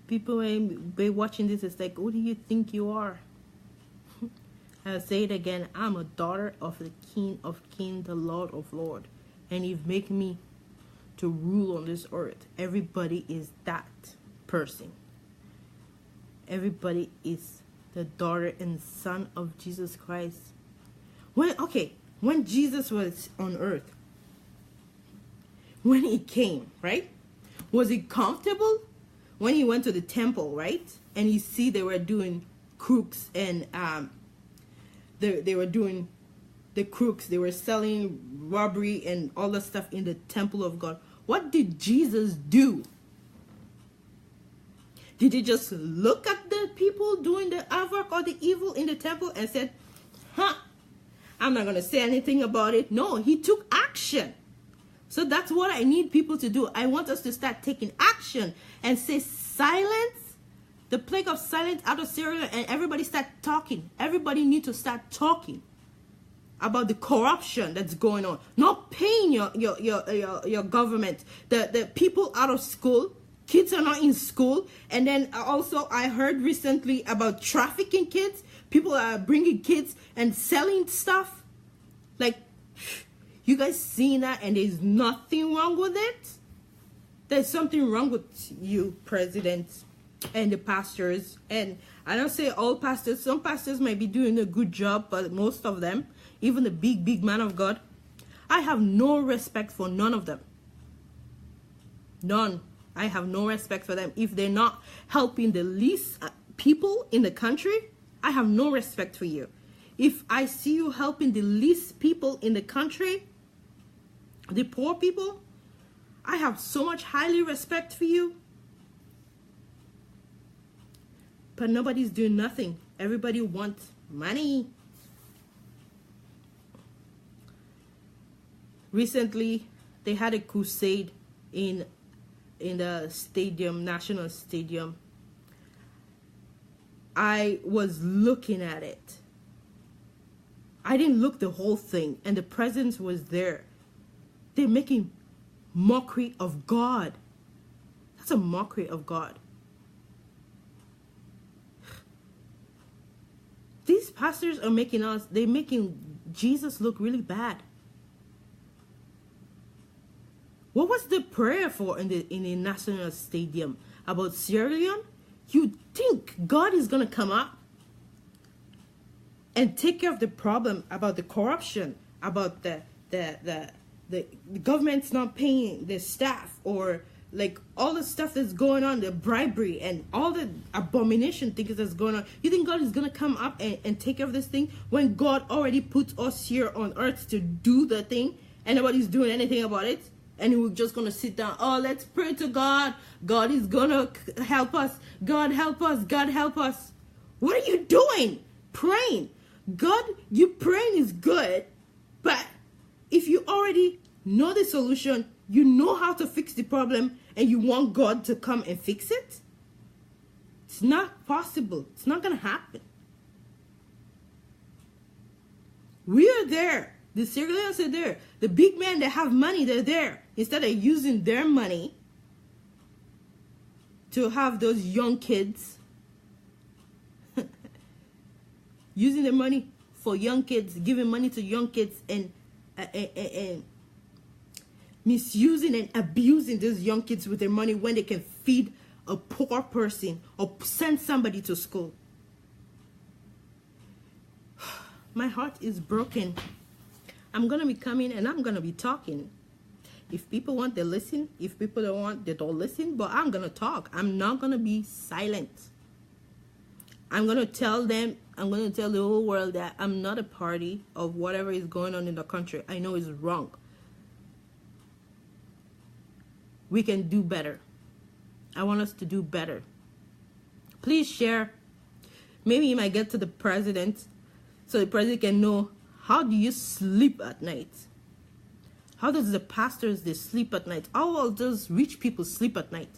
People may be watching this, it's like, who do you think you are? I'll say it again. I'm a daughter of the King of Kings, the Lord of Lords. And He's making me to rule on this earth. Everybody is that person. Everybody is the daughter and son of Jesus Christ. When Jesus was on earth, when He came, right? Was He comfortable? When He went to the temple, right? And you see they were doing crooks and they were doing the crooks. They were selling robbery and all that stuff in the temple of God. What did Jesus do? Did He just look at the people doing the havoc or the evil in the temple and said, I'm not going to say anything about it? No, He took action. So that's what I need people to do. I want us to start taking action and say silence. The plague of silence out of Syria, and everybody start talking. Everybody need to start talking about the corruption that's going on. Not paying your government. The people out of school. Kids are not in school. And then also I heard recently about trafficking kids. People are bringing kids and selling stuff. Like, you guys seen that and there's nothing wrong with it? There's something wrong with you, President, and the pastors. And I don't say all pastors. Some pastors might be doing a good job, but most of them, even the big man of God, I have no respect for none of them. None. I have no respect for them. If they're not helping the least people in the country, I have no respect for you. If I see you helping the least people in the country, the poor people, I have so much highly respect for you. But nobody's doing nothing. Everybody wants money. Recently, they had a crusade in stadium, national stadium, I was looking at it. I didn't look the whole thing, and the presence was there. They're making mockery of God. That's a mockery of God. These pastors are they're making Jesus look really bad. What was the prayer for in the national stadium about Sierra Leone? You think God is gonna come up and take care of the problem about the corruption, about the government's not paying the staff, or like all the stuff that's going on, the bribery and all the abomination things that's going on? You think God is gonna come up and take care of this thing when God already put us here on earth to do the thing and nobody's doing anything about it? And we're just gonna sit down, oh, let's pray to God. God is gonna help us. God help us. God help us. What are you doing? Praying. God, you praying is good, but if you already know the solution, you know how to fix the problem, and you want God to come and fix it, it's not possible. It's not gonna happen. We are there. The Sierra Leoneans are there. The big men that have money, they're there. Instead of using their money to have those young kids, using the money for young kids, giving money to young kids, and misusing and abusing those young kids with their money when they can feed a poor person or send somebody to school. My heart is broken. I'm going to be coming and I'm going to be talking. If people want, they listen. If people don't want, they don't listen. But I'm going to talk. I'm not going to be silent. I'm going to tell them, I'm going to tell the whole world that I'm not a party of whatever is going on in the country. I know it's wrong. We can do better. I want us to do better. Please share. Maybe you might get to the president so the president can know, how do you sleep at night? How does the pastors, they sleep at night? How all those rich people sleep at night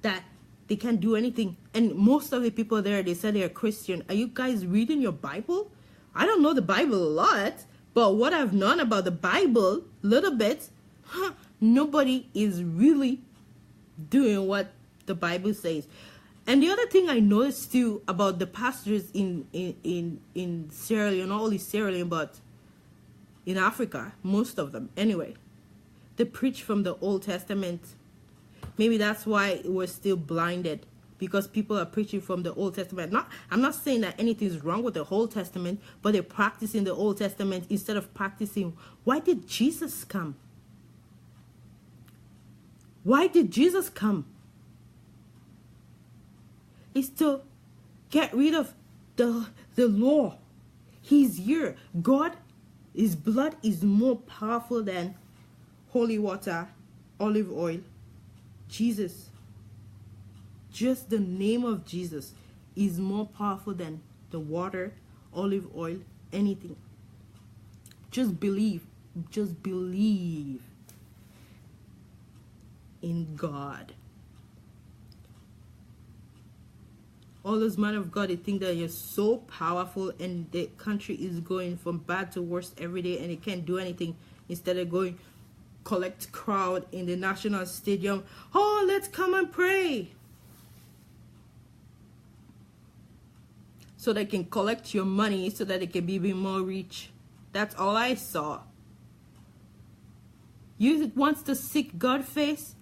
that they can't do anything? And most of the people there, they said they're Christian. Are you guys reading your Bible? I don't know the Bible a lot, but what I've known about the Bible, a little bit, nobody is really doing what the Bible says. And the other thing I noticed too about the pastors in Sierra Leone, not only Sierra Leone, but in Africa, most of them anyway, they preach from the Old Testament. Maybe that's why we're still blinded, because people are preaching from the Old Testament. I'm not saying that anything's wrong with the Old Testament, but they're practicing the Old Testament instead of practicing, why did Jesus come? Why did Jesus come? It's to get rid of the law. He's here. God, his blood is more powerful than holy water, olive oil. Jesus, just the name of Jesus is more powerful than the water, olive oil, anything. Just believe in God. All those men of God, they think that you're so powerful and the country is going from bad to worse every day and they can't do anything. Instead of going collect crowd in the national stadium, oh, let's come and pray, so they can collect your money so that they can be even more rich. That's all I saw. You want to seek God's face,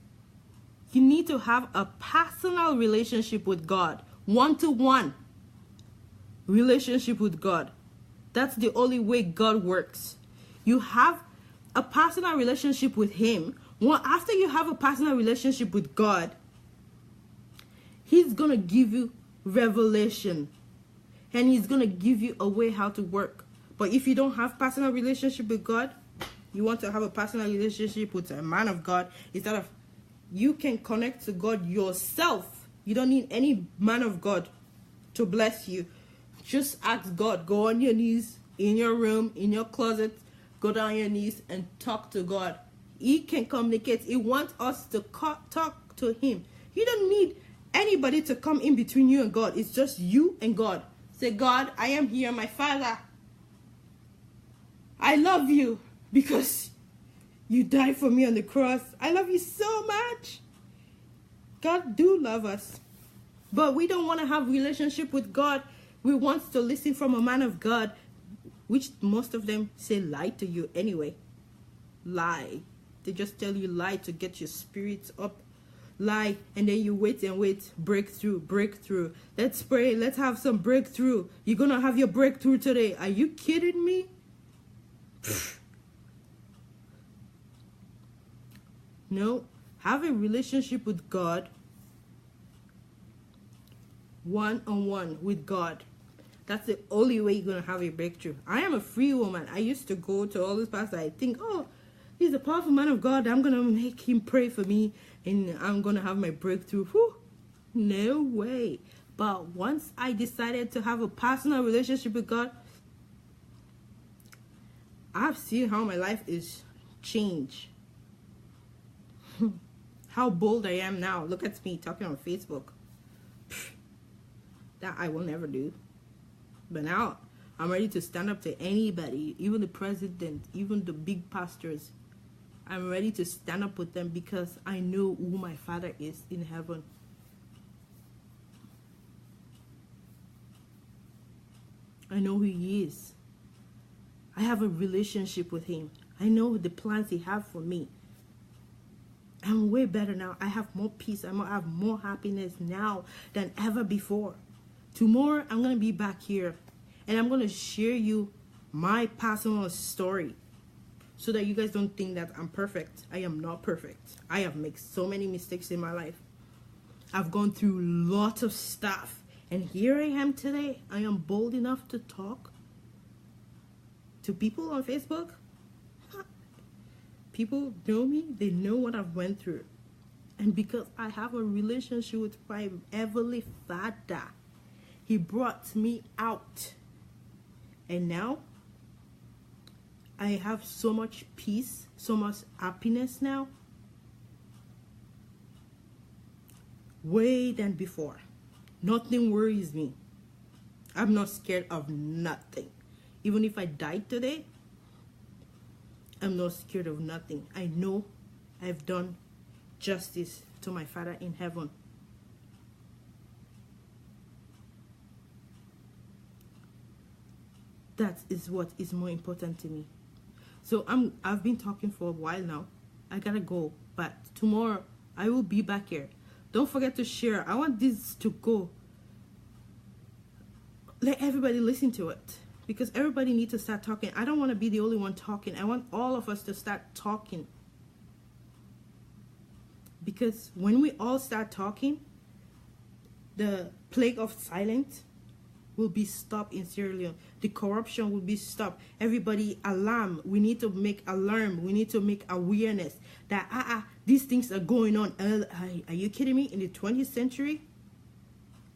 you need to have a personal relationship with God. One-to-one relationship with God. That's the only way God works. You have a personal relationship with him. Well, after you have a personal relationship with God, he's going to give you revelation. And he's going to give you a way how to work. But if you don't have personal relationship with God, you want to have a personal relationship with a man of God, instead of, you can connect to God yourself. You don't need any man of God to bless you. Just ask God. Go on your knees in your room, in your closet. Go down your knees and talk to God. He can communicate. He wants us to talk to him. You don't need anybody to come in between you and God. It's just you and God. Say, God, I am here, my Father. I love you because you died for me on the cross. I love you so much. God do love us. But we don't want to have relationship with God. We want to listen from a man of God, which most of them say lie to you anyway. Lie. They just tell you lie to get your spirits up. Lie, and then you wait and wait. Breakthrough, breakthrough. Let's pray. Let's have some breakthrough. You're going to have your breakthrough today. Are you kidding me? No. Have a relationship with God. One-on-one with God. That's the only way you're going to have a breakthrough. I am a free woman. I used to go to all these pastors. I think, oh, he's a powerful man of God. I'm going to make him pray for me and I'm going to have my breakthrough. Whew. No way. But once I decided to have a personal relationship with God, I've seen how my life is changed. How bold I am now. Look at me talking on Facebook. That I will never do. But now I'm ready to stand up to anybody, even the president, even the big pastors. I'm ready to stand up with them because I know who my Father is in heaven. I know who he is. I have a relationship with him. I know the plans he has for me. I'm way better now. I have more peace. I have more happiness now than ever before. Tomorrow, I'm going to be back here. And I'm going to share you my personal story. So that you guys don't think that I'm perfect. I am not perfect. I have made so many mistakes in my life. I've gone through lots of stuff. And here I am today. I am bold enough to talk to people on Facebook. People know me. They know what I've went through. And because I have a relationship with my Heavenly Father, he brought me out. And now, I have so much peace, so much happiness now. Way than before. Nothing worries me. I'm not scared of nothing. Even if I died today, I'm not scared of nothing. I know I've done justice to my Father in heaven. That is what is more important to me. So I've been talking for a while now. I gotta go. But tomorrow I will be back here. Don't forget to share. I want this to go. Let everybody listen to it. Because everybody needs to start talking. I don't want to be the only one talking. I want all of us to start talking. Because when we all start talking, the plague of silence will be stopped in Sierra Leone. The corruption will be stopped. Everybody alarm. We need to make alarm. We need to make awareness that these things are going on. Are you kidding me? In the 20th century,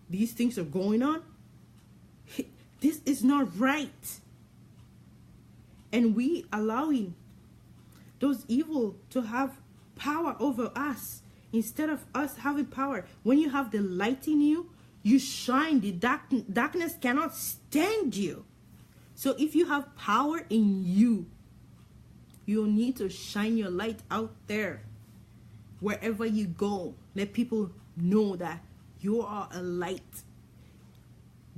these things are going on. This is not right. And we allowing those evil to have power over us instead of us having power. When you have the light in you, you shine. The darkness cannot stand you. So if you have power in you, you need to shine your light out there. Wherever you go, let people know that you are a light.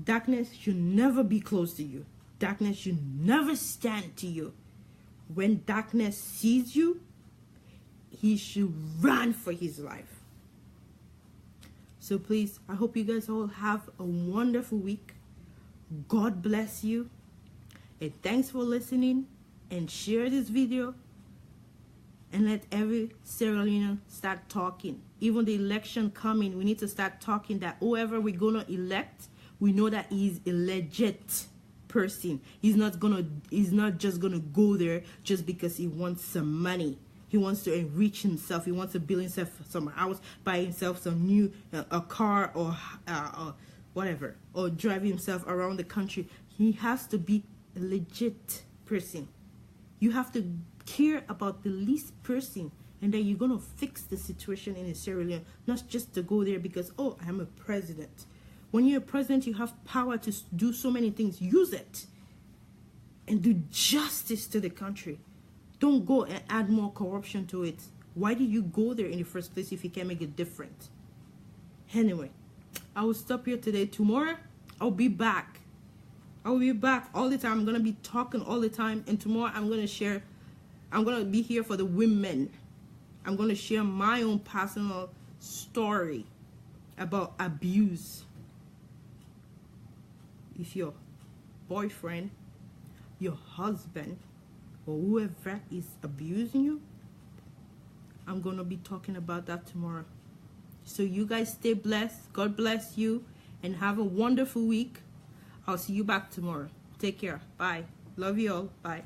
Darkness should never be close to you. Darkness should never stand to you. When darkness sees you, he should run for his life. So please, I hope you guys all have a wonderful week. God bless you. And thanks for listening. And share this video. And let every Sierra Leonean start talking. Even the election coming, we need to start talking that whoever we're going to elect, we know that he's a legit person. He's not just gonna go there just because he wants some money. He wants to enrich himself. He wants to build himself some house, buy himself some new a car or whatever, or drive himself around the country. He has to be a legit person. You have to care about the least person and then you're gonna fix the situation in Sierra Leone, not just to go there because, oh, I'm a president. When you're a president, you have power to do so many things. Use it and do justice to the country. Don't go and add more corruption to it. Why did you go there in the first place if you can't make it different? Anyway, I will stop here today. Tomorrow, I'll be back. I will be back all the time. I'm going to be talking all the time. And tomorrow, I'm going to be here for the women. I'm going to share my own personal story about abuse. If your boyfriend, your husband, or whoever is abusing you, I'm going to be talking about that tomorrow. So you guys stay blessed. God bless you. And have a wonderful week. I'll see you back tomorrow. Take care. Bye. Love you all. Bye.